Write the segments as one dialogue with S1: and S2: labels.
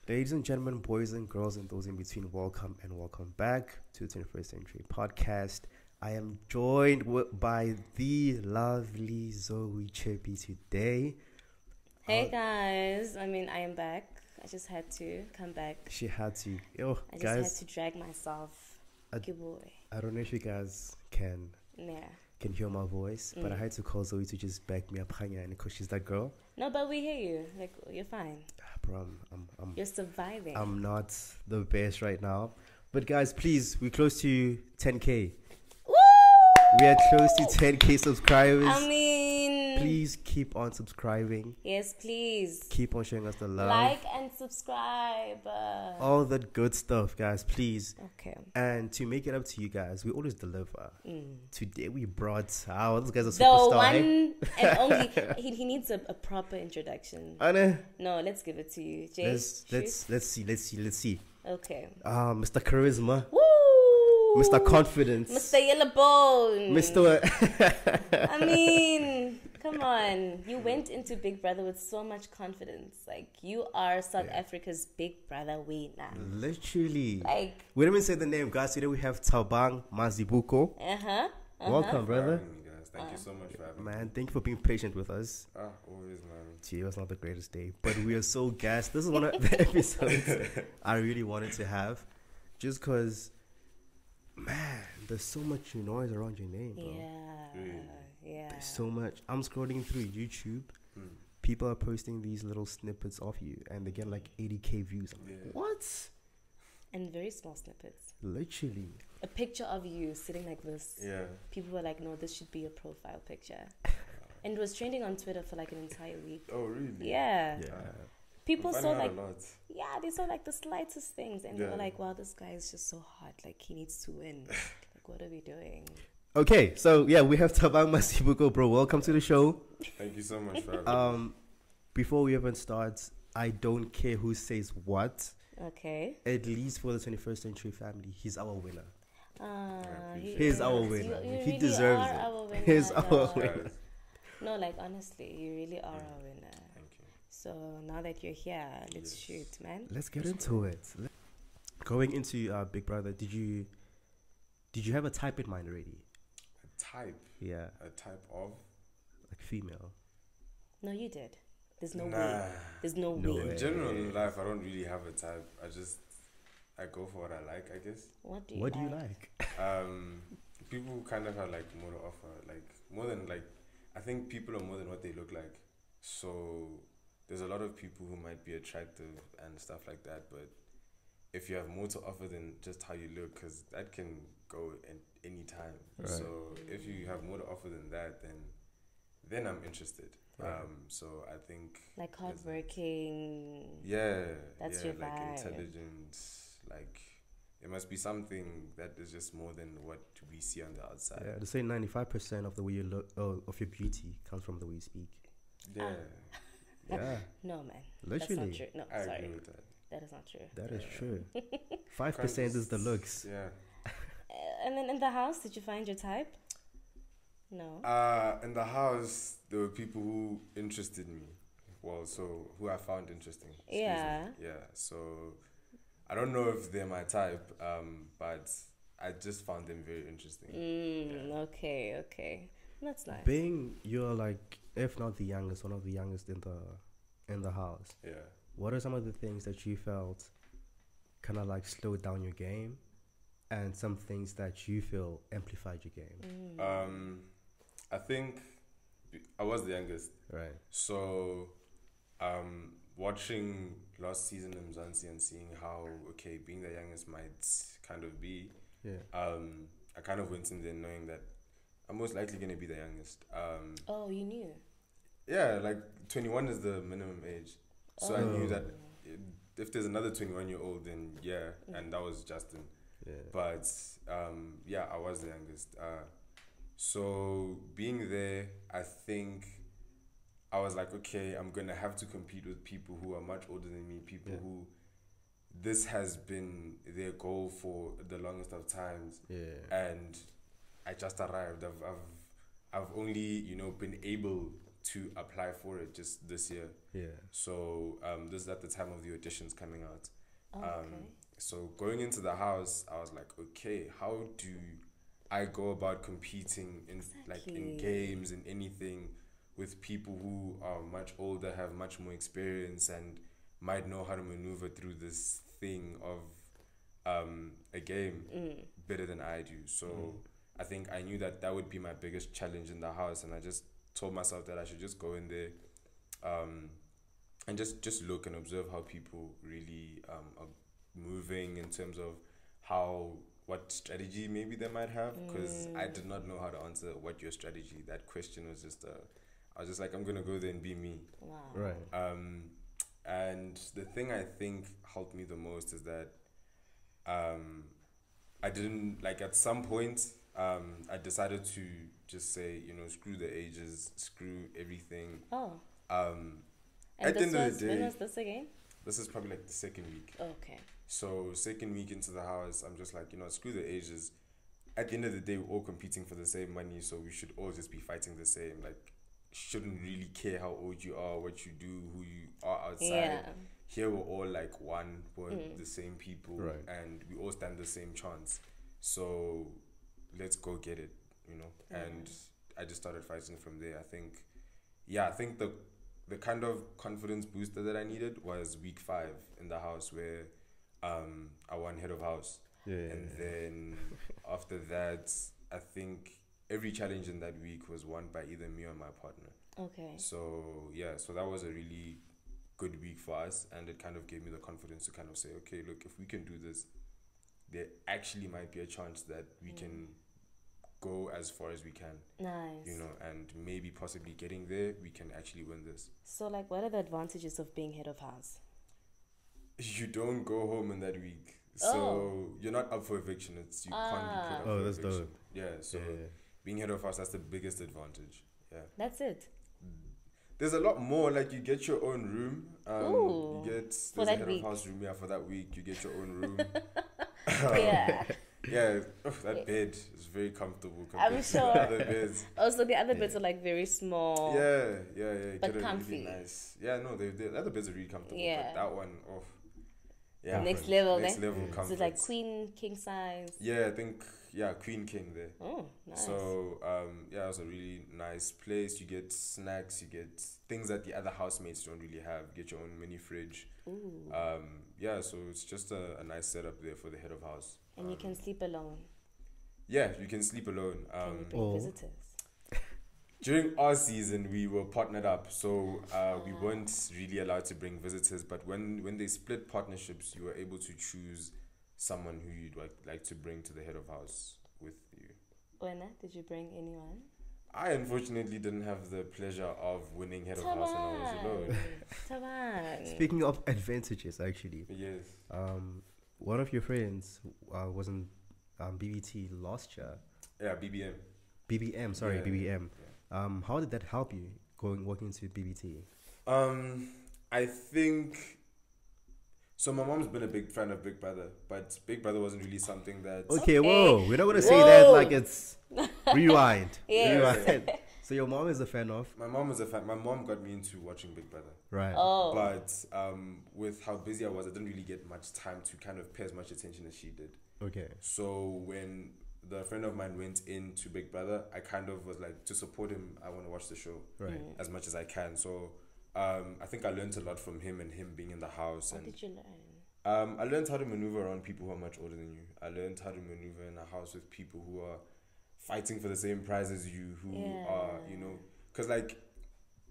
S1: Ladies and gentlemen, boys and girls, and those in between, welcome and welcome back to the 21st Century Podcast. I am joined by the lovely Zoe Chippy today.
S2: Hey guys, I am back. I just had to come back.
S1: She had to.
S2: I just had to drag myself.
S1: I don't know if you guys can hear my voice, but I had to call Zoe to just back me up, because she's that girl.
S2: No, but we hear you. Like, you're fine.
S1: Bro,
S2: you're surviving.
S1: I'm not the best right now. But guys, please, we're close to 10K.
S2: Woo!
S1: We are close to 10K subscribers. Please keep on subscribing.
S2: Yes, please.
S1: Keep on showing us the love.
S2: Like and subscribe.
S1: All that good stuff, guys, please.
S2: Okay.
S1: And to make it up to you guys, we always deliver. Today we brought out, those guys are
S2: the
S1: superstar.
S2: one and only. He needs a proper introduction.
S1: Anna.
S2: No, let's give it to you. Jay,
S1: let's see.
S2: Okay.
S1: Mr. Charisma.
S2: Woo!
S1: Mr. Confidence.
S2: Mr. Yellowbone.
S1: Mr.
S2: Come on. You went into Big Brother with so much confidence. Like, you are South Africa's Big Brother winner.
S1: Literally.
S2: Like,
S1: we didn't even say the name, guys. Today we have Thabang Mazibuko. Welcome, brother.
S3: Thank you so much for having
S1: me. Man, thank you for being patient with us.
S3: Always, man.
S1: Gee, it was not the greatest day, but we are so gassed. This is one of the episodes I really wanted to have, just because, man, there's so much noise around your name, bro.
S2: Yeah.
S1: There's so much. I'm scrolling through YouTube. People are posting these little snippets of you, and they get like 80K views. I'm like, what?
S2: And very small snippets.
S1: Literally.
S2: A picture of you sitting like this.
S3: Yeah.
S2: People were like, no, this should be a profile picture. And it was trending on Twitter for like an entire week.
S3: Oh, really?
S2: Yeah. People saw like, they saw like the slightest things, and they were like, wow, this guy is just so hot. Like, he needs to win. Like, what are we doing?
S1: Okay, so we have Thabang Mazibuko, bro. Welcome to the show.
S3: Thank you so much for having me.
S1: Before we even start, I don't care who says what.
S2: Okay.
S1: At least for the 21st Century family, he's our winner.
S2: He's
S1: our winner.
S2: You
S1: he
S2: really
S1: deserves
S2: are
S1: it.
S2: Our winner,
S1: he's our winner.
S2: No, like, honestly, you really are our winner.
S3: Thank you.
S2: So now that you're here, let's shoot, man.
S1: Let's get into it. Going into Big Brother, did you have a type in mind already?
S3: A type?
S1: Yeah.
S3: A type of?
S1: Like female.
S2: No, you did. There's no way. There's no way.
S3: In general, in life, I don't really have a type. I go for what I like, I guess.
S2: What do you like?
S3: People kind of have like more to offer. Like, more than like, I think people are more than what they look like. So there's a lot of people who might be attractive and stuff like that, but if you have more to offer than just how you look, because that can go at any time. Right. So if you have more to offer than that, then I'm interested. Right. So I think
S2: like hardworking.
S3: That's
S2: your
S3: like
S2: vibe.
S3: Intelligence. Like, it must be something that is just more than what we see on the outside.
S1: Yeah, they say 95% of the way you look, of your beauty, comes from the way you speak.
S3: Yeah.
S2: No, man.
S1: Literally.
S2: That's not true. No,
S3: I
S2: sorry.
S3: agree with that.
S2: That is not true.
S1: That is true. 5% is the looks.
S3: Yeah.
S2: And then in the house, did you find your type? No.
S3: In the house, there were people who interested me. Well, so who I found interesting.
S2: Yeah.
S3: Yeah. So I don't know if they're my type, but I just found them very interesting.
S2: Okay. That's nice.
S1: Being you're like, if not the youngest, one of the youngest in the house.
S3: Yeah.
S1: What are some of the things that you felt kind of like slowed down your game, and some things that you feel amplified your game?
S3: I think I was the youngest.
S1: Right.
S3: So, watching last season in Mzansi and seeing how, being the youngest might kind of be, I kind of went in there knowing that I'm most likely going to be the youngest.
S2: Oh, you knew?
S3: Yeah, like 21 is the minimum age. So I knew that if there's another 21-year-old, then and that was Justin. Yeah. But, I was the youngest. So being there, I think I was like, okay, I'm going to have to compete with people who are much older than me, people who this has been their goal for the longest of times. Yeah. And I just arrived. I've only, been able to apply for it just this year.
S1: Yeah.
S3: So this is at the time of the auditions coming out.
S2: Okay.
S3: So going into the house, I was like, okay, how do I go about competing in like in games and anything with people who are much older, have much more experience, and might know how to maneuver through this thing of a game better than I do. So I think I knew that would be my biggest challenge in the house, and I just told myself that I should just go in there and just look and observe how people really are moving in terms of what strategy maybe they might have, because I did not know how to answer what your strategy. That question was just I was just like, I'm gonna go there and be me.
S2: Wow.
S1: Right.
S3: And the thing I think helped me the most is that I didn't, like, at some point I decided to just say, screw the ages, screw everything.
S2: And
S3: at the end of the day,
S2: when was this again?
S3: This is probably like the second week.
S2: Okay.
S3: So second week into the house, I'm just like, screw the ages. At the end of the day, we're all competing for the same money, so we should all just be fighting the same. Like, shouldn't really care how old you are, what you do, who you are outside.
S2: Yeah.
S3: Here we're all like one, we're the same people,
S1: Right.
S3: and we all stand the same chance. So let's go get it, And I just started fighting from there. I think the kind of confidence booster that I needed was week 5 in the house, where I won head of house. And then after that, I think every challenge in that week was won by either me or my partner.
S2: Okay.
S3: So that was a really good week for us, and it kind of gave me the confidence to kind of say, okay, look, if we can do this, there actually might be a chance that we can go as far as we can.
S2: Nice.
S3: And maybe possibly getting there, we can actually win this.
S2: So, like, what are the advantages of being head of house?
S3: You don't go home in that week. So you're not up for eviction. You can't be put up for
S1: that's
S3: eviction.
S1: dope.
S3: Yeah, so being head of house, that's the biggest advantage. Yeah.
S2: That's it.
S3: There's a lot more. Like, you get your own room.
S2: Ooh,
S3: you get
S2: for
S3: there's a
S2: that
S3: head
S2: week.
S3: of house room. Yeah, for that week, you get your own room.
S2: Yeah.
S3: Yeah, that bed is very comfortable
S2: I'm
S3: compared to
S2: sure.
S3: the other beds.
S2: Also, the other beds are like very small.
S3: Yeah.
S2: But
S3: get a
S2: comfy.
S3: really nice. Yeah, no, the other beds are really comfortable.
S2: Yeah.
S3: But that one, yeah.
S2: Next level,
S3: Next
S2: eh?
S3: level comfort.
S2: Is it like queen, king size?
S3: Yeah, I think, queen king there.
S2: Oh, nice.
S3: So, it was a really nice place. You get snacks, you get things that the other housemates don't really have. You get your own mini fridge.
S2: Ooh.
S3: So it's just a nice setup there for the head of house.
S2: And you can sleep alone.
S3: Yeah, you can sleep alone.
S2: Can you bring visitors?
S3: During our season, we were partnered up, so we weren't really allowed to bring visitors. But when they split partnerships, you were able to choose someone who you'd like to bring to the head of house with you.
S2: Oena, did you bring anyone?
S3: I unfortunately didn't have the pleasure of winning head of house when I was alone.
S2: Thabang.
S1: Speaking of advantages, actually,
S3: Yes.
S1: one of your friends was in BBT last year.
S3: Yeah, BBM.
S1: BBM, sorry,
S3: Yeah,
S1: BBM. How did that help you walking into BBT?
S3: I think so. My mom's been a big fan of Big Brother, but Big Brother wasn't really something that.
S1: Okay, whoa, we're not gonna say that like it's rewind.
S2: Yes.
S1: Rewind. So your mom is a fan of?
S3: My mom was a fan. My mom got me into watching Big Brother.
S1: Right.
S2: Oh.
S3: But with how busy I was, I didn't really get much time to kind of pay as much attention as she did.
S1: Okay.
S3: So when the friend of mine went into Big Brother, I kind of was like, to support him, I want to watch the show as much as I can. So I think I learned a lot from him and him being in the house.
S2: What
S3: and
S2: did you learn?
S3: I learned how to maneuver around people who are much older than you. I learned how to maneuver in a house with people who are fighting for the same prize as you, who are, because like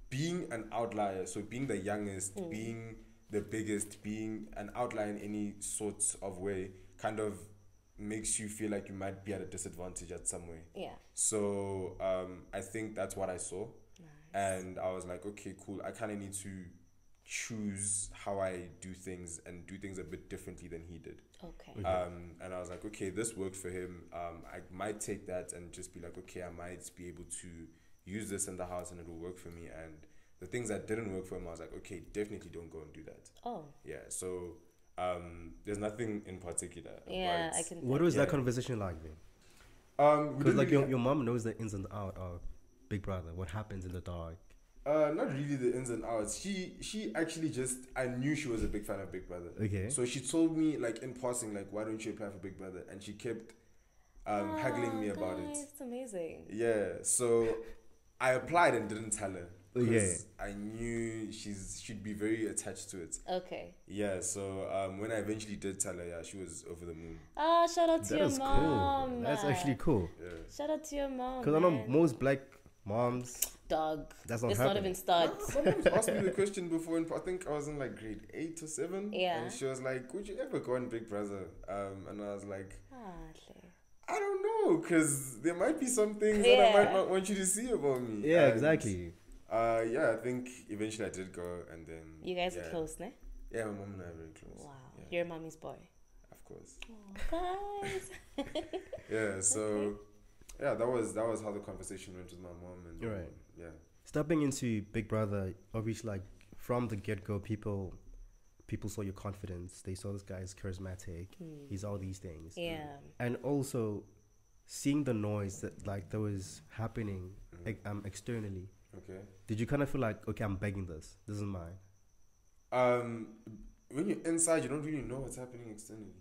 S3: being an outlier, so being the youngest, being the biggest, being an outlier in any sort of way, kind of makes you feel like you might be at a disadvantage at some way.
S2: Yeah.
S3: So I think that's what I saw.
S2: Nice.
S3: And I was like, okay, cool. I kind of need to choose how I do things and do things a bit differently than he did.
S2: Okay.
S3: And I was like, okay, this worked for him. I might take that and just be like, okay, I might be able to use this in the house and it will work for me. And the things that didn't work for him, I was like, okay, definitely don't go and do that.
S2: Oh.
S3: Yeah. So there's nothing in particular.
S2: Yeah,
S3: but
S2: I can.
S1: What was that conversation like then? Because like your mom knows the ins and out of Big Brother, what happens in the dark.
S3: Not really the ins and outs. She actually just, I knew she was a big fan of Big Brother.
S1: Okay.
S3: So she told me, like, in passing, like, why don't you apply for Big Brother? And she kept haggling me about it.
S2: It's amazing.
S3: Yeah. So I applied and didn't tell her.
S1: Okay.
S3: I knew she'd be very attached to it.
S2: Okay.
S3: Yeah. So when I eventually did tell her, yeah, she was over the moon.
S2: Oh, shout out to
S1: That
S2: your
S1: is
S2: mom.
S1: cool. That's actually cool.
S3: Yeah.
S2: Shout out to your mom.
S1: Because I know most black moms.
S2: Dog.
S1: That's not
S2: Let's
S1: happening.
S2: not even start.
S3: Someone asked me the question before, and I think I was in like grade 8 or 7.
S2: Yeah.
S3: And she was like, "Would you ever go on Big Brother?" And I was like,
S2: Okay.
S3: "I don't know, because there might be some things that I might not want you to see about me."
S1: Yeah,
S3: And,
S1: exactly.
S3: yeah, I think eventually I did go, and then
S2: You guys are close, ne?
S3: Yeah, my mom and I are very close.
S2: Wow.
S3: Yeah,
S2: You're mommy's boy.
S3: of course.
S2: Oh, guys.
S3: Yeah, so yeah, that was how the conversation went with my mom, and
S1: You're right.
S3: Yeah.
S1: Stepping into Big Brother, obviously, like from the get-go, people saw your confidence. They saw this guy's charismatic. He's all these things.
S2: Yeah.
S1: And also seeing the noise that was happening externally.
S3: Okay.
S1: Did you kind of feel like, okay, I'm begging this. This is mine.
S3: When you're inside, you don't really know what's happening externally.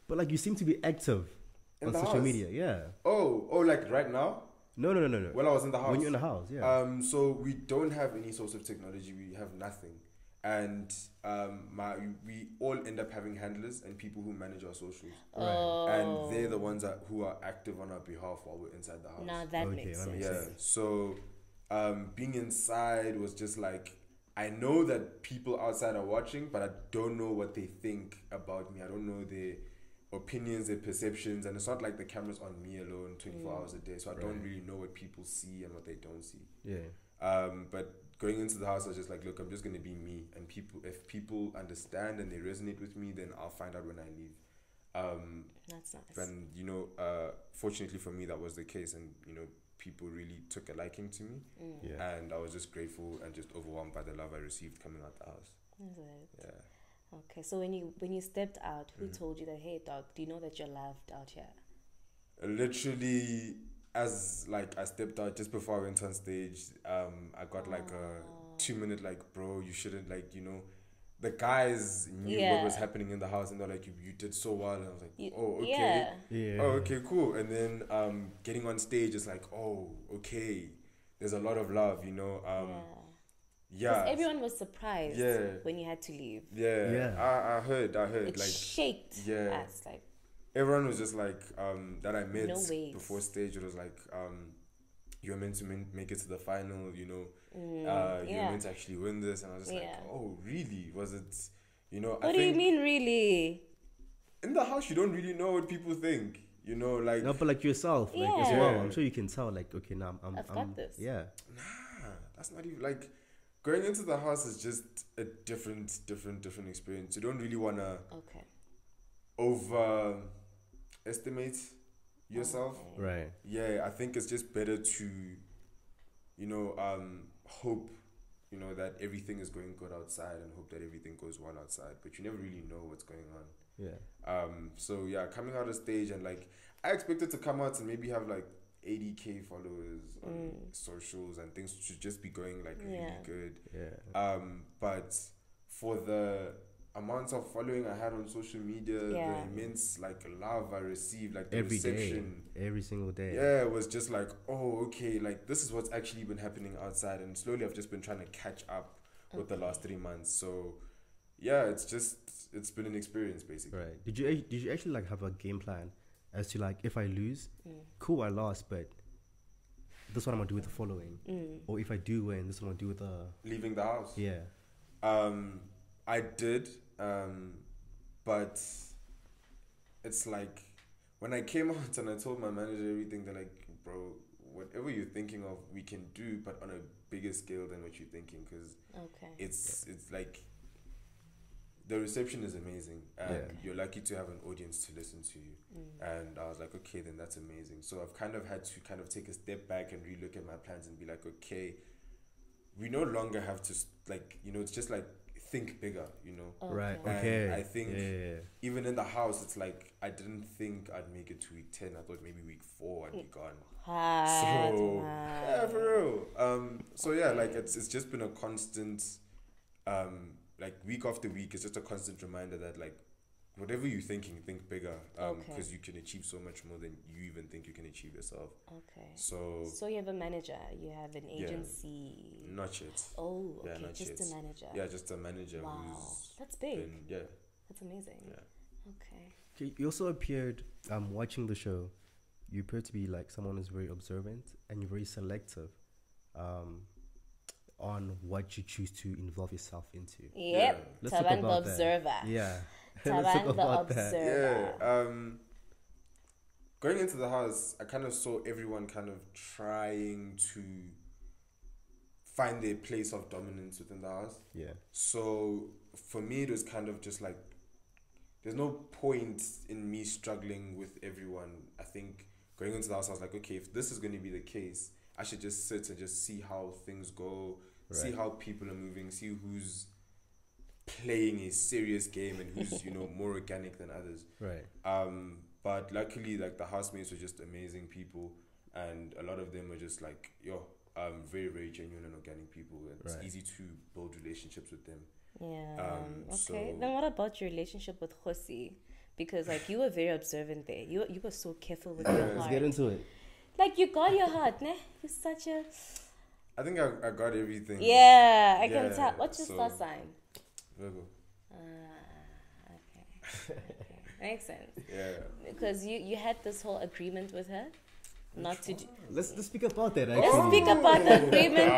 S1: But like you seem to be active
S3: In
S1: on
S3: the
S1: social
S3: house?
S1: media. Yeah.
S3: Oh, like right now?
S1: No.
S3: Well, I was in the house.
S1: When you're in the house, yeah.
S3: So we don't have any source of technology. We have nothing, and we all end up having handlers and people who manage our socials,
S2: Oh.
S3: and they're the ones who are active on our behalf while we're inside the house.
S2: Now that
S1: Okay,
S2: makes
S1: that
S2: sense.
S1: makes
S3: Yeah.
S1: sense.
S3: So, being inside was just like, I know that people outside are watching, but I don't know what they think about me. I don't know their opinions, their perceptions, and it's not like the camera's on me alone 24 hours a day, so I don't really know what people see and what they don't see.
S1: Yeah.
S3: But going into the house, I was just like, look, I'm just gonna be me, and if people understand and they resonate with me, then I'll find out when I leave.
S2: That's nice.
S3: And fortunately for me, that was the case, and people really took a liking to me,
S1: Yeah.
S3: and I was just grateful and just overwhelmed by the love I received coming out the house.
S2: Is it?
S3: Yeah.
S2: Okay, so when you stepped out, who told you that, hey dog, do you know that you're loved out here?
S3: Literally, as like I stepped out just before I went on stage, I got like a 2-minute like, bro, you shouldn't, like, the guys knew what was happening in the house, and they're like, you did so well, and I was like, oh, okay.
S1: Yeah.
S3: Oh, okay, cool. And then getting on stage is like, oh, okay, there's a lot of love, yeah.
S2: Because everyone was surprised when you had to leave.
S3: Yeah. I heard
S2: It
S3: like
S2: shaked us, like,
S3: everyone was just like that I met
S2: No ways.
S3: before stage. It was like you're meant to make it to the final, you're meant to actually win this, and I was just like, oh really? Was it?
S2: What do you mean, really?
S3: In the house, you don't really know what people think. Like
S1: No, but like yourself, like as
S2: Yeah.
S1: well. I'm sure you can tell. Like, okay, now
S2: I've got this.
S1: Yeah.
S3: nah, that's not even like going into the house is just a different experience. You don't really wanna overestimate yourself.
S1: Right.
S3: Yeah, I think it's just better to, hope, that everything is going good outside, and hope that everything goes well outside. But you never really know what's going on.
S1: Yeah.
S3: So yeah, coming out of stage, and like I expected to come out and maybe have like 80K followers on socials, and things should just be going like really good.
S1: Yeah.
S3: But for the amount of following I had on social media, the immense like love I received, like the
S1: Every day,
S3: reception,
S1: every single day.
S3: yeah, it was just like, oh, okay, like this is what's actually been happening outside, and slowly I've just been trying to catch up with the last 3 months. So yeah, it's been an experience basically.
S1: Right. Did you actually like have a game plan as to like, if I lose, cool, I lost, but this is what I'm gonna do with the following, or if I do win, this is what I'm gonna do with the
S3: Leaving the house.
S1: yeah.
S3: I did, but it's like when I came out and I told my manager everything, they're like, bro, whatever you're thinking of, we can do, but on a bigger scale than what you're thinking, because it's like the reception is amazing, and you're lucky to have an audience to listen to you. And I was like, okay, then that's amazing. So I've kind of had to take a step back and relook at my plans and be like, okay, we no longer have to, like, it's just like think bigger, you know.
S1: Right.
S3: And
S1: Okay.
S3: I think even in the house, it's like I didn't think I'd make it to week 10. I thought maybe week 4 I'd be gone. So yeah, for real. So yeah, like it's just been a constant, like week after week. It's just a constant reminder that like whatever you're thinking, think bigger. Because you can achieve so much more than you even think you can achieve yourself.
S2: Okay.
S3: So
S2: you have a manager, you have an agency.
S3: Not yet.
S2: Oh, okay,
S3: yeah,
S2: just
S3: yet.
S2: a manager.
S3: Yeah, just a manager.
S2: Wow,
S3: who's
S2: that's big.
S3: That's
S2: amazing.
S3: Yeah.
S2: Okay.
S1: You also appeared, watching the show, you appear to be like someone who's very observant and you're very selective, on what you choose to involve yourself into.
S2: Yep.
S1: Let's talk
S2: Thabang
S1: about
S2: the observer.
S1: That. Yeah.
S2: Thabang the observer.
S3: Yeah. Going into the house, I kind of saw everyone kind of trying to find their place of dominance within the house.
S1: Yeah.
S3: So for me, it was kind of just like, there's no point in me struggling with everyone. I think going into the house, I was like, okay, if this is going to be the case, I should just sit and just see how things go, see how people are moving, see who's playing a serious game and who's, more organic than others.
S1: Right.
S3: But luckily, like, the housemates were just amazing people, and a lot of them were just like, very, very genuine and organic people. It's easy to build relationships with them.
S2: Yeah. Okay. Then what about your relationship with Khosi? Because like you were very observant there. You were so careful with your heart.
S1: Let's get into it.
S2: Like you got your heart, ne? You're such a.
S3: I think I got everything.
S2: Yeah, I can tell. What's your star sign?
S3: Virgo.
S2: Okay. Makes sense.
S3: Yeah.
S2: Because you had this whole agreement with her. Not to.
S1: Let's speak about that. Actually.
S2: Let's speak about the agreement.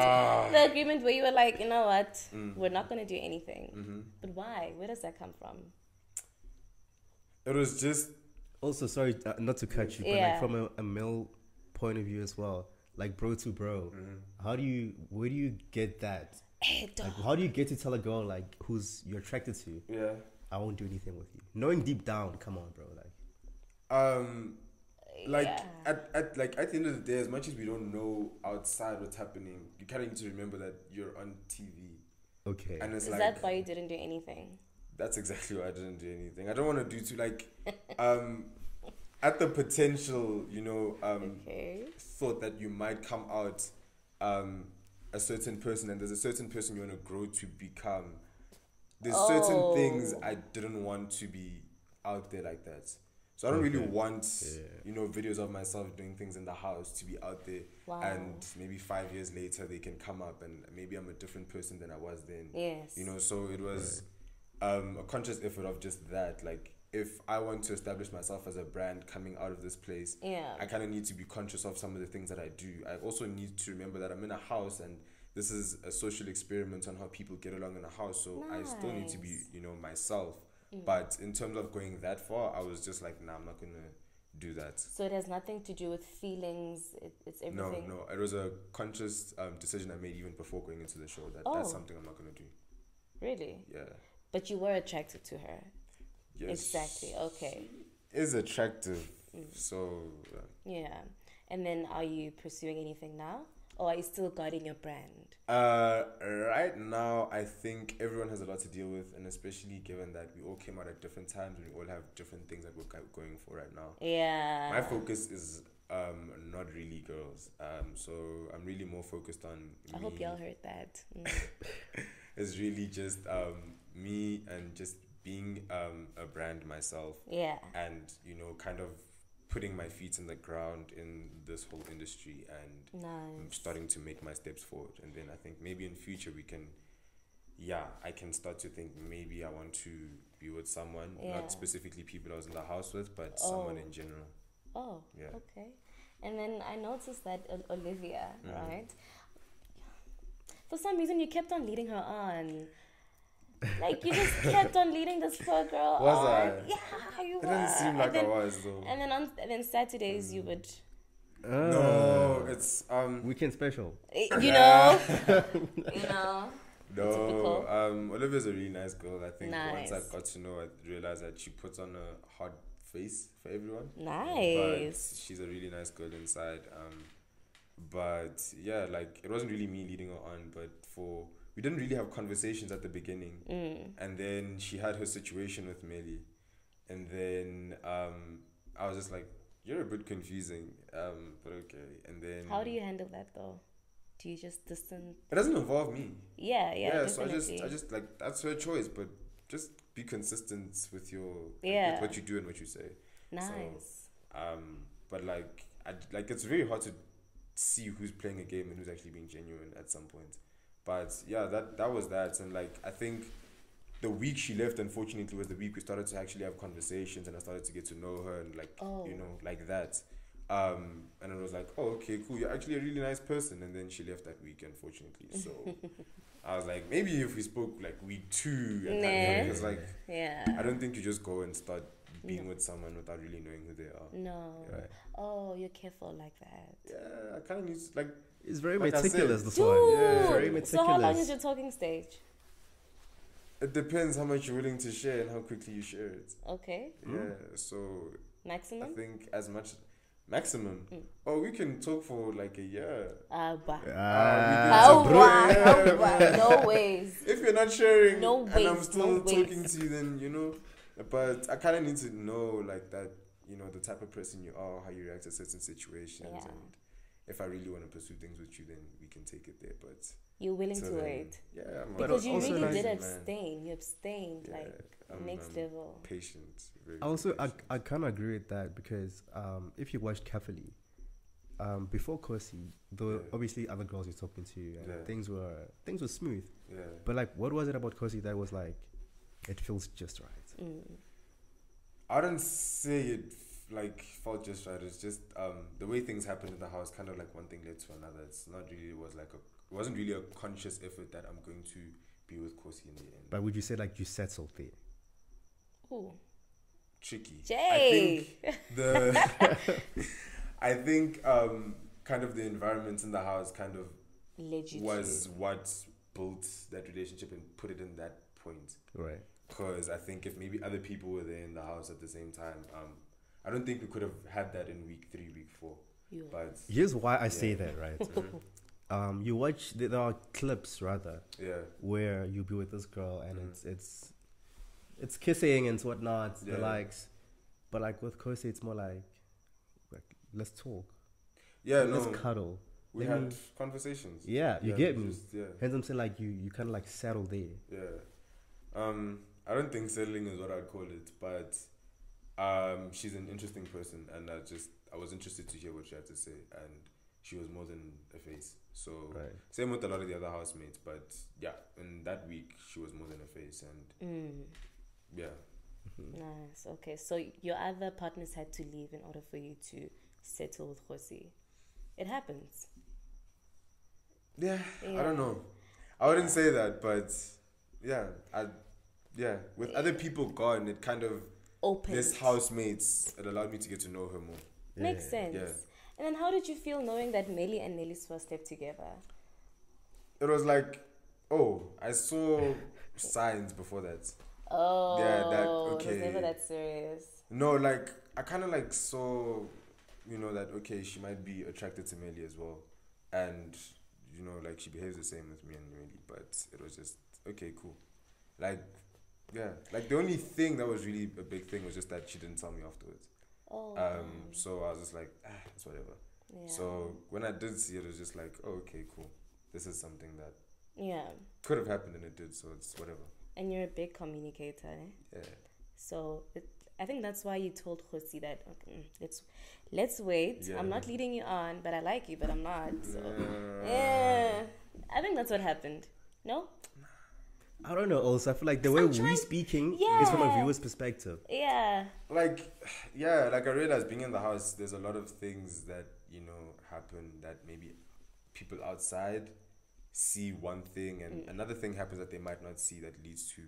S2: The agreement where you were like, you know what, we're not gonna do anything.
S3: Mm-hmm.
S2: But why? Where does that come from?
S3: It was just.
S1: Also, sorry, not to cut you, but like from a male point of view as well, like bro to bro.
S3: Mm-hmm.
S1: Where do you get that? Like, how do you get to tell a girl like who's you're attracted to?
S3: Yeah.
S1: I won't do anything with you, knowing deep down. Come on, bro.
S3: At the end of the day, as much as we don't know outside what's happening, you kind of need to remember that you're on TV.
S1: Okay.
S3: And it's
S2: Is that why you didn't do anything?
S3: That's exactly why I didn't do anything. I don't want to do at the potential, thought that you might come out a certain person, and there's a certain person you want to grow to become. There's certain things I didn't want to be out there like that. So I don't really want, videos of myself doing things in the house to be out there.
S2: Wow.
S3: And maybe 5 years later they can come up and maybe I'm a different person than I was then.
S2: Yes.
S3: So it was a conscious effort of just that. Like, if I want to establish myself as a brand coming out of this place, I kind of need to be conscious of some of the things that I do. I also need to remember that I'm in a house and this is a social experiment on how people get along in a house. So I still need to be, myself. But in terms of going that far, I was just like, nah, I'm not going to do that.
S2: So it has nothing to do with feelings. It's everything.
S3: No. It was a conscious decision I made even before going into the show. That's something I'm not going to do.
S2: Really?
S3: Yeah.
S2: But you were attracted to her.
S3: Yes.
S2: Exactly. Okay.
S3: She is attractive. So.
S2: Yeah. And then are you pursuing anything now? Or are you still guarding your brand?
S3: Right now, I think everyone has a lot to deal with, and especially given that we all came out at different times and we all have different things that we're going for right now.
S2: Yeah.
S3: My focus is not really girls. So I'm really more focused on
S2: I hope y'all heard that.
S3: It's really just me and just being a brand myself.
S2: Yeah.
S3: And, kind of putting my feet in the ground in this whole industry and starting to make my steps forward. And then I think maybe in future we can, I can start to think maybe I want to be with someone, not specifically people I was in the house with, but someone in general.
S2: Oh, yeah. Okay. And then I noticed that Olivia, right? For some reason, you kept on leading her on. Like, you just kept on leading this poor girl on.
S3: Was I?
S2: Yeah, you were.
S3: It doesn't seem like I was, though.
S2: And then Saturdays, you would...
S3: No, it's...
S1: Weekend special.
S2: You know?
S3: No, Olivia's a really nice girl. I think once I got to know her, I realized that she puts on a hard face for everyone.
S2: Nice.
S3: But she's a really nice girl inside. But yeah, like, it wasn't really me leading her on, but we didn't really have conversations at the beginning. And then she had her situation with Melly. And then I was just like, you're a bit confusing, but okay. And then...
S2: How do you handle that, though? Do you just distance?
S3: It doesn't involve me.
S2: Yeah,
S3: definitely. So I just like, that's her choice, but just be consistent with with what you do and what you say.
S2: Nice.
S3: So, but like, it's very hard to see who's playing a game and who's actually being genuine at some point. But yeah, that was that. And like, I think the week she left, unfortunately, was the week we started to actually have conversations, and I started to get to know her and like, like that. And it was like, oh, okay, cool. You're actually a really nice person. And then she left that week, unfortunately. So I was like, maybe if we spoke like week 2, and because like, I don't think you just go and start being with someone without really knowing who they are.
S2: No.
S3: Right?
S2: Oh, you're careful like that.
S3: Yeah, I kind of need to, like.
S1: It's very
S3: like
S1: meticulous, this
S2: Dude,
S1: one. Yeah, very meticulous.
S2: So how long is your talking stage?
S3: It depends how much you're willing to share and how quickly you share it.
S2: Okay.
S3: Yeah, so.
S2: Maximum?
S3: I think as much. Maximum? Oh, we can talk for like a year.
S2: Wow.
S3: Yeah.
S2: No ways.
S3: If you're not sharing
S2: no ways,
S3: and I'm still talking to you, then, you know. But I kind of need to know, like, that, you know, the type of person you are, how you react to certain situations.
S2: Yeah.
S3: And if I really want to pursue things with you, then we can take it there. But
S2: you're willing to wait.
S3: Yeah.
S2: Because you really did abstain. You abstained, next level.
S3: Patient.
S1: I kind of agree with that, because if you watch carefully, before Kosi, though obviously other girls you're talking to, and things were smooth.
S3: Yeah.
S1: But like, what was it about Kosi that was like, it feels just right?
S3: I don't say it like felt just right. It's just the way things happened in the house, kind of like one thing led to another. It wasn't really a conscious effort that I'm going to be with Kosi in the end.
S1: But would you say like you settled there?
S2: Ooh.
S3: Tricky.
S2: Jay.
S3: I think kind of the environment in the house kind of was what built that relationship and put it in that point.
S1: Right.
S3: Because I think if maybe other people were there in the house at the same time, I don't think we could have had that in week 3, week 4. Yeah. But
S1: here's why I say that, right? You watch, there are clips rather, where you be with this girl and it's kissing and whatnot, the likes, but like with Kosi, it's more like let's talk. Yeah, let's cuddle.
S3: We had conversations.
S1: Yeah, you get me. Hence, I'm saying like you kind of like settle there.
S3: Yeah. I don't think settling is what I'd call it, but she's an interesting person, and I was interested to hear what she had to say, and she was more than a face. So same with a lot of the other housemates, but yeah, in that week she was more than a face, and
S2: Nice. Okay, so your other partners had to leave in order for you to settle with Khosi. It happens.
S3: Yeah, I don't know. I wouldn't say that, but with other people gone, it kind of
S2: opened.
S3: This housemates, it allowed me to get to know her more.
S2: Makes sense. Yeah. And then how did you feel knowing that Melly and Nelly first stepped together?
S3: It was like, I saw signs before that.
S2: Oh, yeah, it was never that serious.
S3: No, like, I kind of like saw, that, she might be attracted to Melly as well. And, like, she behaves the same with me and Melly, but it was just, okay, cool. Like, yeah, like, the only thing that was really a big thing was just that she didn't tell me afterwards. So I was just like, it's whatever. Yeah. So when I did see it, it was just like, okay, cool. This is something that could have happened, and it did, so it's whatever.
S2: And you're a big communicator, eh? Yeah. So I think that's why you told Khosi that, let's wait. Yeah. I'm not leading you on, but I like you, but I'm not. So I think that's what happened. No?
S1: I don't know. Also, I feel like the way we're speaking is from a viewer's perspective.
S2: Yeah.
S3: Like I realized being in the house, there's a lot of things that, happen that maybe people outside see one thing, and another thing happens that they might not see that leads to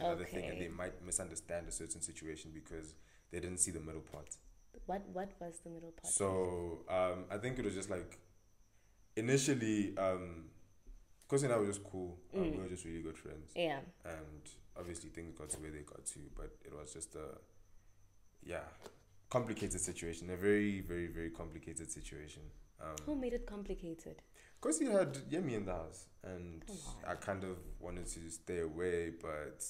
S3: another thing, and they might misunderstand a certain situation because they didn't see the middle part.
S2: What was the middle part?
S3: So I think it was just like initially Kosi and I were just cool. We were just really good friends. Yeah. And obviously things got to where they got to, but it was just a complicated situation. A very, very, very complicated situation.
S2: Who made it complicated?
S3: Because he had Yemi in the house, and I kind of wanted to stay away, but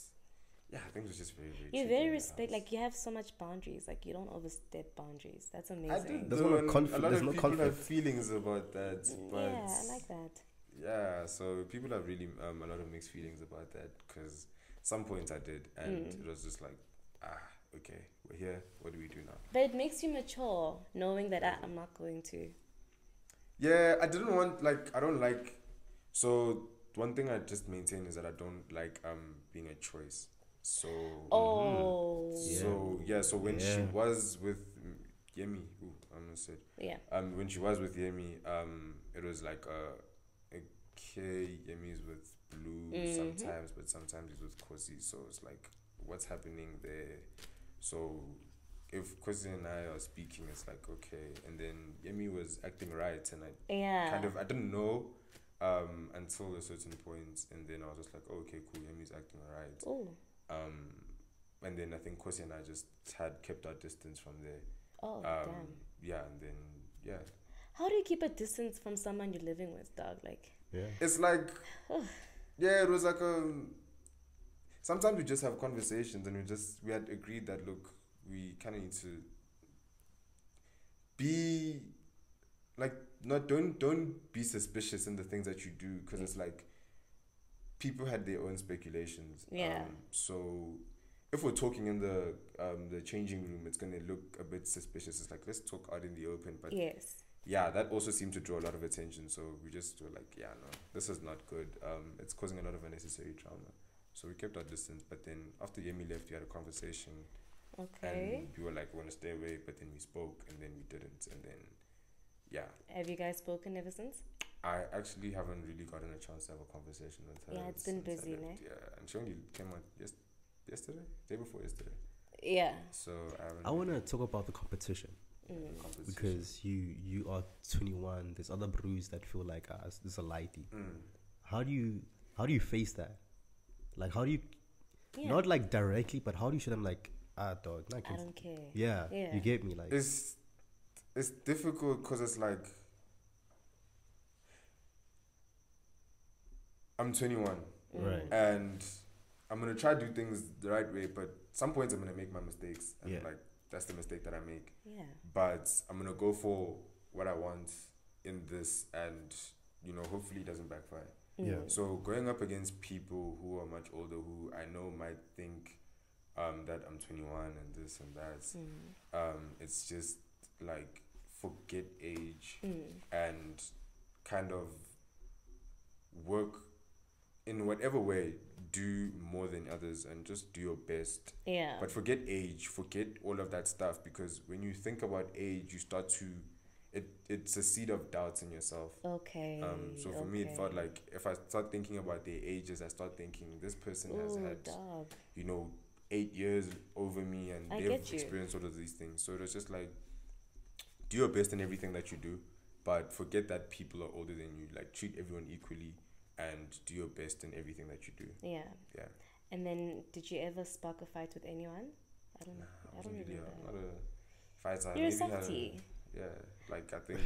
S3: yeah, I think it was just very, very.
S2: You're very like you have so much boundaries. Like you don't overstep boundaries. That's amazing.
S3: I did.
S1: There's
S3: A lot
S1: there's
S3: of
S1: no
S3: people
S1: conflict.
S3: have feelings about that, but
S2: yeah, I like that.
S3: yeah, so people have really a lot of mixed feelings about that because some points I did, and it was just like, okay, we're here. What do we do now?
S2: But it makes you mature knowing that I'm not going to.
S3: Yeah, I don't like. So one thing I just maintain is that I don't like being a choice. So so when she was with Yemi, I almost said when she was with Yemi, it was like okay, Yemi's with Blue sometimes, but sometimes he's with Kosi. So it's like, what's happening there? So if Kosi and I are speaking, it's like okay, and then Yemi was acting right, and I didn't know until a certain point, and then I was just like, oh, okay, cool, Yemi's acting right.
S2: Oh.
S3: And then I think Kosi and I just had kept our distance from there.
S2: Oh, damn.
S3: Yeah, and then
S2: How do you keep a distance from someone you're living with, dog? Like,
S3: it's like, it was like sometimes we just have conversations, and we had agreed that look, we kind of need to be like, don't be suspicious in the things that you do, because it's like people had their own speculations. So if we're talking in the changing room, it's gonna look a bit suspicious. It's like, let's talk out in the open. But that also seemed to draw a lot of attention. So we just were like, no, this is not good. It's causing a lot of unnecessary trauma. So we kept our distance. But then after Yemi left, we had a conversation.
S2: Okay.
S3: And we were like, we want to stay away, but then we spoke, and then we didn't, and then
S2: Have you guys spoken ever since?
S3: I actually haven't really gotten a chance to have a conversation with her.
S2: Yeah, it's been busy, né?
S3: Yeah, and she only came out yesterday, day before yesterday.
S2: Yeah.
S3: So
S1: I want to talk about the competition. Because you are 21. There's other brews that feel like this is a lighty. How do you face that? Like, how do you not like directly, but how do you show them like, dog, I
S2: don't care.
S1: Yeah, you get me. Like,
S3: it's difficult because it's like, I'm 21,
S1: right,
S3: and I'm gonna try to do things the right way, but some points I'm gonna make my mistakes, and like, that's the mistake that I make.
S2: Yeah.
S3: But I'm gonna go for what I want in this, and hopefully it doesn't backfire.
S1: Yeah.
S3: So going up against people who are much older, who I know might think that I'm 21 and this and that, it's just like, forget age and kind of work in whatever way, do more than others and just do your best.
S2: Yeah.
S3: But forget age, forget all of that stuff, because when you think about age, you start to, it's a seed of doubts in yourself.
S2: Okay.
S3: So for me, it felt like if I start thinking about their ages, I start thinking this person has had, 8 years over me, and they've experienced all of these things. So it was just like, do your best in everything that you do, but forget that people are older than you. Like, treat everyone equally, and do your best in everything that you do. Yeah. Yeah.
S2: And then, did you ever spark a fight with anyone? I don't really.
S3: I'm not a fighter.
S2: You're a softie.
S3: Like, I think.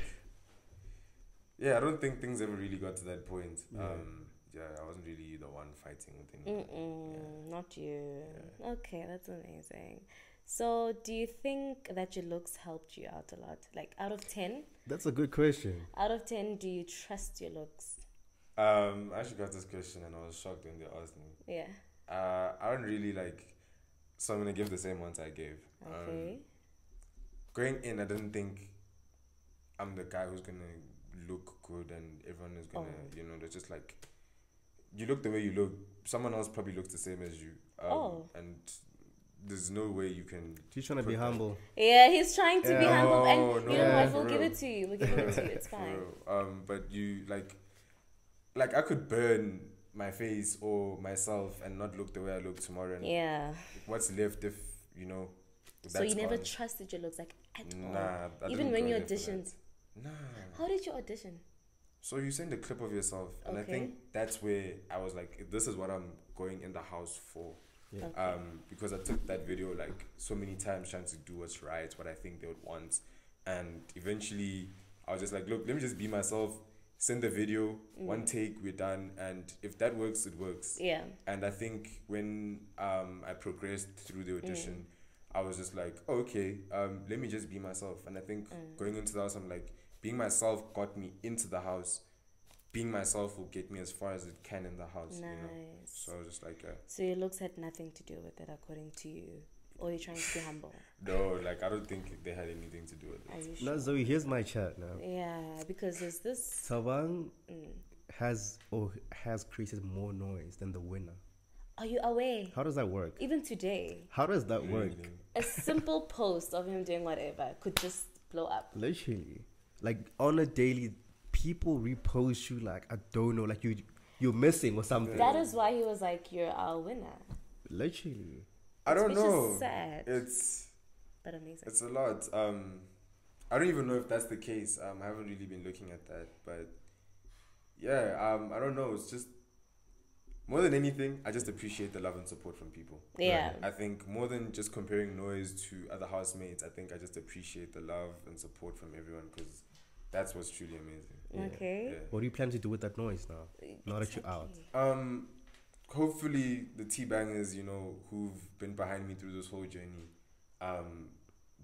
S3: I don't think things ever really got to that point. I wasn't really the one fighting with anyone.
S2: Not you. Yeah. Okay, that's amazing. So, do you think that your looks helped you out a lot? Like, out of 10?
S1: That's a good question.
S2: Out of 10, do you trust your looks?
S3: I actually got this question and I was shocked when they asked me.
S2: Yeah.
S3: I don't really so I'm going to give the same ones I gave.
S2: Okay.
S3: Going in, I didn't think I'm the guy who's going to look good and everyone is going to, they're just like, you look the way you look. Someone else probably looks the same as you. And there's no way you can.
S1: He's trying to be humble.
S2: Yeah, he's trying to be humble, and you know what? We'll give it to you. It's fine.
S3: But you like I could burn my face or myself and not look the way I look tomorrow. And what's left if
S2: So you never trusted your looks at all.
S3: Nah.
S2: Even when you auditioned.
S3: Nah.
S2: How did you audition?
S3: So you send a clip of yourself, and I think that's where I was like, this is what I'm going in the house for.
S1: Yeah.
S3: Because I took that video so many times trying to do what's right, what I think they would want, and eventually I was just like, look, let me just be myself. send the video, one take, we're done, and if that works, it works.
S2: Yeah.
S3: And I think when I progressed through the audition, I was just like, oh, okay, let me just be myself. And I think going into the house, I'm like, being myself got me into the house. Being myself will get me as far as it can in the house.
S2: Nice.
S3: You know? So I was just like,
S2: So your looks had nothing to do with it, according to you, or you're trying to be humble?
S3: no, like I don't think they had anything to do with it.
S2: Are you
S1: No,
S2: sure?
S1: Zoe, here's my chat now.
S2: Yeah, because there's this.
S1: Thabang has created more noise than the winner.
S2: Are you aware?
S1: How does that work?
S2: Even today,
S1: How does that work?
S3: Really?
S2: a simple post of him doing whatever could just blow up.
S1: Literally, like on a daily, people repost you like I don't know, like you're missing or something.
S2: That is why he was like, "You're our winner."
S1: Literally.
S3: I don't
S2: Which
S3: know.
S2: is sad, but amazing.
S3: It's a lot. I don't even know if that's the case. I haven't really been looking at that, but yeah, I don't know. It's just more than anything, I just appreciate the love and support from people.
S2: Yeah.
S3: I think more than just comparing noise to other housemates, I think I just appreciate the love and support from everyone because that's what's truly amazing.
S2: Okay.
S3: Yeah.
S1: What do you plan to do with that noise now? Now that you're out.
S3: Hopefully the T-bangers, you know, who've been behind me through this whole journey,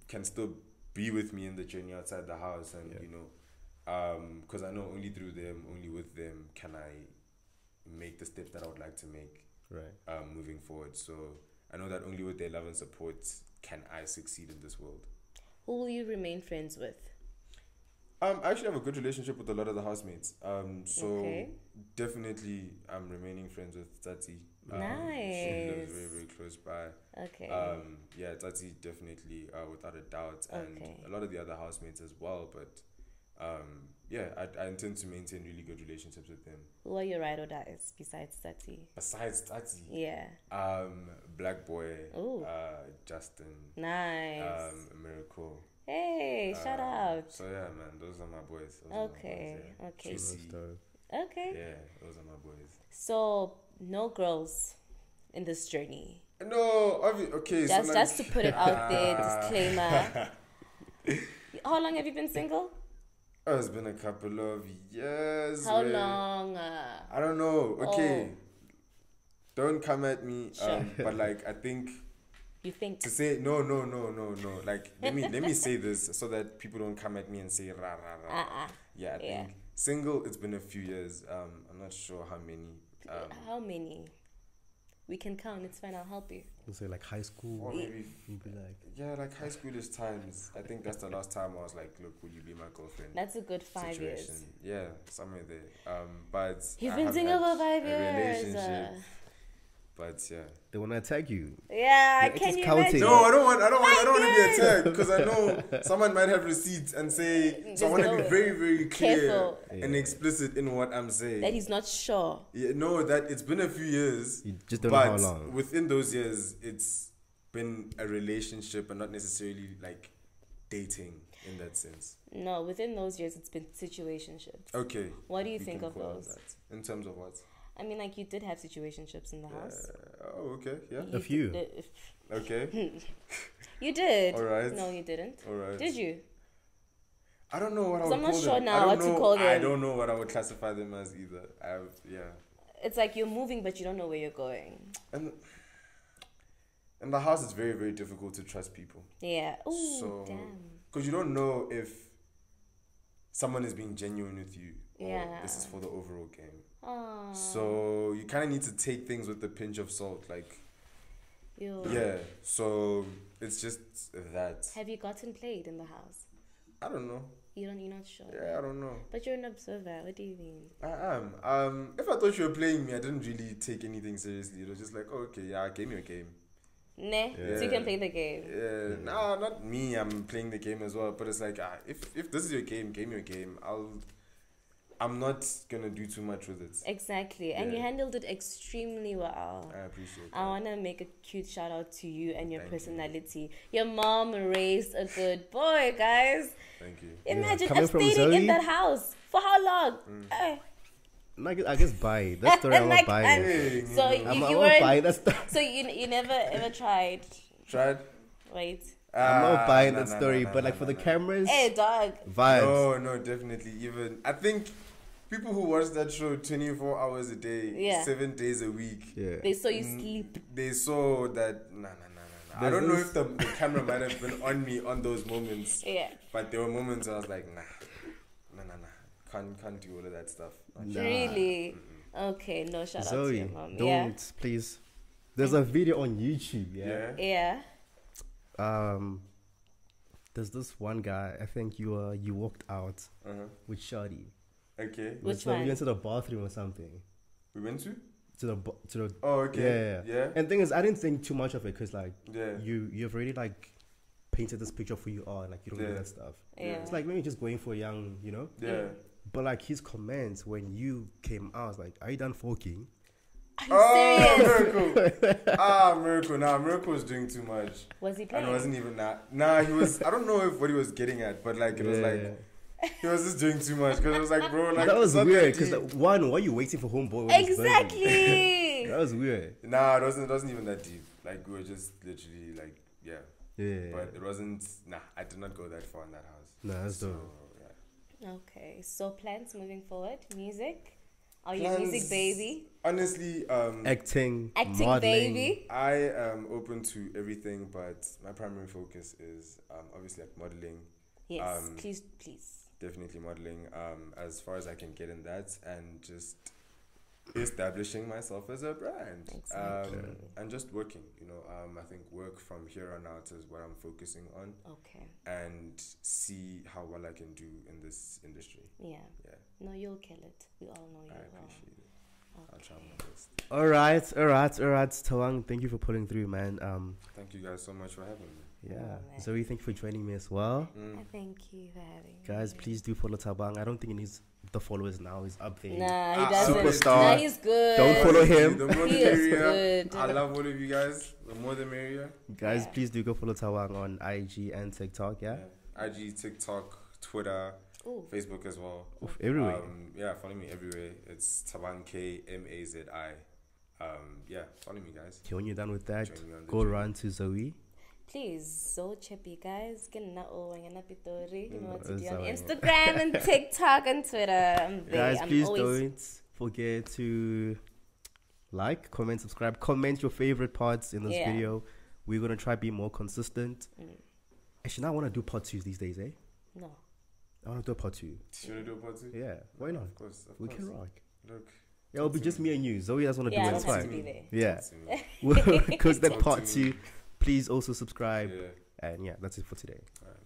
S3: can still be with me in the journey outside the house, and you know, because I know only through them, only with them, can I make the steps that I would like to make,
S1: Right.
S3: moving forward. So I know that only with their love and support can I succeed in this world.
S2: Who will you remain friends with?
S3: I actually have a good relationship with a lot of the housemates. So
S2: Okay.
S3: definitely I'm remaining friends with Tati. She
S2: Nice.
S3: lives very, very close by.
S2: Okay.
S3: Yeah, Tati definitely, without a doubt, and
S2: Okay.
S3: a lot of the other housemates as well. But yeah, I intend to maintain really good relationships with them.
S2: Who are your ride or dies besides Tati?
S3: Besides Tati,
S2: Yeah.
S3: Black Boy,
S2: Ooh.
S3: Justin,
S2: Nice.
S3: Miracle.
S2: Hey, shout out.
S3: So yeah, man, those are my boys. Those are my
S2: Okay.
S3: boys, yeah.
S2: Okay.
S3: Tracy,
S2: Okay.
S3: yeah, those are my boys.
S2: So no girls in this journey.
S3: No, okay.
S2: Just
S3: so
S2: just to put it out there, disclaimer. How long have you been single?
S3: Oh, it's been a couple of years.
S2: How
S3: man.
S2: long?
S3: I don't know. Okay. Don't come at me.
S2: Sure.
S3: But like I think
S2: You think?
S3: to say no. Like let me say this so that people don't come at me and say rah rah rah. Yeah, I think single. It's been a few years. I'm not sure how many.
S2: How many? We can count. It's fine. I'll help you.
S1: You say like high school.
S3: Or maybe
S1: You'd be like,
S3: yeah, like high schoolish times. I think that's the last time I was like, look, will you be my girlfriend?
S2: That's a good 5 years.
S3: Situation. Yeah, somewhere there. But
S2: You've
S3: I
S2: been
S3: have
S2: single
S3: had
S2: for 5
S3: a
S2: years.
S3: relationship. But yeah.
S1: they want to attack you.
S2: Yeah,
S1: Your ex
S2: can
S1: is
S2: you
S1: counting.
S2: imagine?
S3: No, I don't want to be attacked because I know someone might have receipts and say. So I want to be very, very clear
S2: Careful.
S3: and explicit in what I'm saying.
S2: That he's not sure.
S3: Yeah, no, that it's been a few years.
S1: You just don't know
S3: but
S1: how long.
S3: within those years, it's been a relationship and not necessarily like dating in that sense.
S2: No, within those years, it's been situationships.
S3: Okay.
S2: What do you
S3: we
S2: think
S3: can
S2: of
S3: call it
S2: those?
S3: that. In terms of what?
S2: I mean, like you did have situationships in the house.
S3: Oh, okay. Yeah.
S1: A few.
S3: Okay.
S2: You did.
S3: All right.
S2: No, you didn't.
S3: All right.
S2: Did you?
S3: I don't know what I would
S2: So I'm not
S3: call
S2: sure
S3: them.
S2: now
S3: I don't
S2: what to
S3: know-
S2: call
S3: I
S2: them.
S3: don't know what I would classify them as either. Yeah.
S2: It's like you're moving, but you don't know where you're going.
S3: And in the house, it's very, very difficult to trust people.
S2: Yeah. Ooh,
S3: So,
S2: damn.
S3: because you don't know if someone is being genuine with you or
S2: Yeah.
S3: this is for the overall game.
S2: Aww.
S3: So you kind of need to take things with a pinch of salt. Like,
S2: Ew.
S3: yeah. So it's just that.
S2: Have you gotten played in the house?
S3: I don't know.
S2: You're not sure.
S3: Yeah, I don't know.
S2: But you're an observer. What do you mean?
S3: I am. If I thought you were playing me, I didn't really take anything seriously. It was just like, oh, okay, yeah, game your game.
S2: Nah. So you can play the game.
S3: Yeah, no, not me. I'm playing the game as well. But it's like, if this is your game your game. I'm not gonna do too much with it.
S2: Exactly. And you handled it extremely well.
S3: I appreciate
S2: I
S3: that.
S2: want to make a cute shout out to you and your
S3: Thank you.
S2: personality. Your mom raised a good boy, guys.
S3: Thank you.
S2: Imagine
S1: Coming from
S2: abstaining in
S1: Zoe?
S2: that house. For how long? Eh.
S1: I guess buy it. That story I'm not buying.
S3: Hey,
S2: So
S1: I'm
S2: you
S1: not buying that story.
S2: So you never ever tried.
S3: tried?
S2: Wait.
S1: I'm not buying
S3: no,
S1: that
S3: no,
S1: story,
S3: no,
S1: but
S3: no,
S1: like for
S3: no,
S1: the
S3: no.
S1: cameras,
S2: Hey dog.
S1: vibes.
S3: No, definitely. Even I think people who watch that show 24 hours a day, 7 days a week.
S1: Yeah.
S2: They saw you sleep.
S3: They saw that. Nah. I don't know if the camera might have been on me on those moments.
S2: Yeah.
S3: But there were moments I was like, nah. Can't do all of that stuff.
S1: Nah.
S2: Really? Okay, no, shout out to
S1: Zoe,
S2: your mom.
S1: don't, please. There's a video on YouTube,
S2: Yeah.
S1: there's this one guy, I think you walked out with Shadi.
S3: Okay.
S2: Which
S1: We
S2: one?
S1: went to the bathroom or something.
S3: We went to?
S1: To the
S3: Oh, okay. Yeah.
S1: And thing is, I didn't think too much of it because like
S3: Yeah.
S1: you've already like painted this picture for you all, and like you don't do that stuff.
S2: Yeah.
S1: It's like maybe just going for a young, you know.
S3: Yeah.
S1: But like his comments when you came out, was like, "Are you done forking?"
S2: Are you serious?
S3: Miracle. Miracle. Nah, Miracle was doing too much.
S2: Was he playing?
S3: And it wasn't even that. Nah, he was. I don't know what he was getting at, but like it was like he was just doing too much because it was like, bro, like
S1: that was
S3: it's not
S1: weird
S3: that
S1: because
S3: deep.
S1: why are you waiting for homeboy? when he's burning?
S2: Exactly.
S1: That was weird.
S3: Nah, it wasn't even that deep. Like we were just literally like, yeah.
S1: Yeah.
S3: But it wasn't. Nah, I did not go that far in that house.
S1: Nah, that's
S3: So,
S1: dope.
S3: yeah.
S2: Okay, so plans moving forward? Music? Are you
S3: Plans-
S2: music baby?
S3: Honestly,
S1: Acting,
S2: Acting
S1: modeling.
S2: baby?
S3: I am open to everything, but my primary focus is obviously like modeling.
S2: Yes, please.
S3: Definitely modeling. As far as I can get in that, and just establishing myself as a brand.
S2: Exactly.
S3: And just working. You know, I think work from here on out is what I'm focusing on,
S2: Okay.
S3: and see how well I can do in this industry.
S2: Yeah.
S3: Yeah,
S2: No, you'll kill it. We all know you
S3: I
S2: will.
S3: appreciate it. I'll try
S2: Okay.
S3: my best.
S1: All right. Tawang, thank you for pulling through, man.
S3: Thank you guys so much for having me.
S1: Yeah.
S2: man.
S1: Zoe, thank you for joining me as well.
S2: I thank you for having me.
S1: Guys, please do follow Thabang. I don't think he needs the followers now. He's up there.
S2: Nah, he doesn't.
S1: Superstar.
S2: Nah, he's good.
S1: Don't follow him.
S3: The more the
S2: He is
S3: merrier.
S2: good.
S3: I love all of you guys. The more the merrier.
S1: Guys,
S2: Yeah.
S1: please do go follow Tawang on IG and TikTok. Yeah.
S3: IG, TikTok, Twitter,
S2: Ooh.
S3: Facebook as well.
S1: Oof, everywhere.
S3: Yeah, follow me everywhere. It's Thabang Mazi. Yeah, follow me, guys.
S1: Okay, when you're done with that,
S3: Join me on the
S1: go
S3: journey.
S1: run to Zoe.
S2: Please, so chippy guys. Get na pitori. You know what to
S1: Mm,
S2: do on
S1: sorry.
S2: Instagram and TikTok and Twitter. I'm there.
S1: Guys,
S2: I'm
S1: please
S2: always
S1: don't forget to like, comment, subscribe, comment your favorite parts in this
S2: Yeah.
S1: video. We're gonna try to be more consistent. Actually, now I want to do part 2s these days, eh?
S2: No.
S1: I want to do a part 2.
S3: Should I do a part 2?
S1: Yeah, why not?
S3: Of course.
S1: We can rock.
S3: Look.
S1: Yeah, it'll be just me and you. Zoe doesn't want to
S2: Yeah, I
S1: do it. It's
S2: don't have to
S1: fine.
S2: be there.
S1: Yeah,
S3: Talk to me.
S1: because that
S3: Talk
S1: part
S3: to me.
S1: 2. Please also subscribe.
S3: Yeah.
S1: And yeah, that's it for today.
S3: Alright.